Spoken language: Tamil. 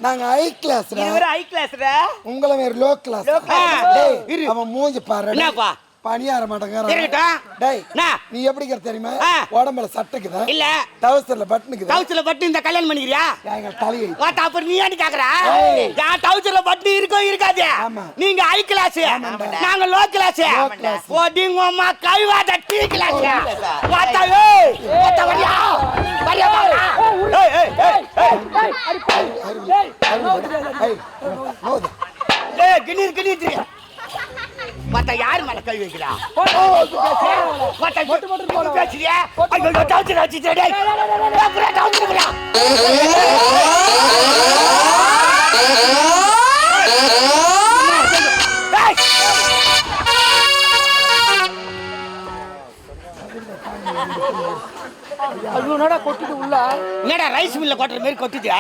நாங்க ஹை கிளாஸ். இவரு ஹை கிளாஸ்டா. உங்கள வேற லோ கிளாஸ். இரு. அவன் மூஞ்சி பாரு. என்னப்பா? பணியார மாட்டேங்கறான். இருக்கட்டும். டேய். என்ன? நீ எப்படி கற தெரியுமா? உடம்பல சட்டைக்குதா? இல்ல. டவுசர்ல பட்டனுக்குதா? டவுசர்ல பட்டு இந்த கல்யாணம் பண்ணிக்கிறியா? எங்க தலையை. வாட் அப்ப நீ ஏன் கேக்குற? நான் டவுசர்ல பட்டு இருக்கோ இருக்காதே? நீங்க ஹை கிளாஸ். நாங்க லோ கிளாஸ். ஓடிங்க அம்மா கைவாட டீ கிளாஸ். வாடா ஏய். வாடா வரியா? வரியா வா. ஏய் ஏய் ஏய். ஏய். நோது. ஏய் கிணீர். மத்த யார் மேல கை வைக்கிறா? மொட்டு பேசுறியா? ஐயோ டவுசர் வச்சிட்டே டேய். அப்புறம் டவுசர் போடா. ஐயோ என்னடா கொட்டிட்டு உள்ள. என்னடா ரைஸ் மில்ல கொட்டுற மாதிரி கொட்டிட்டியா?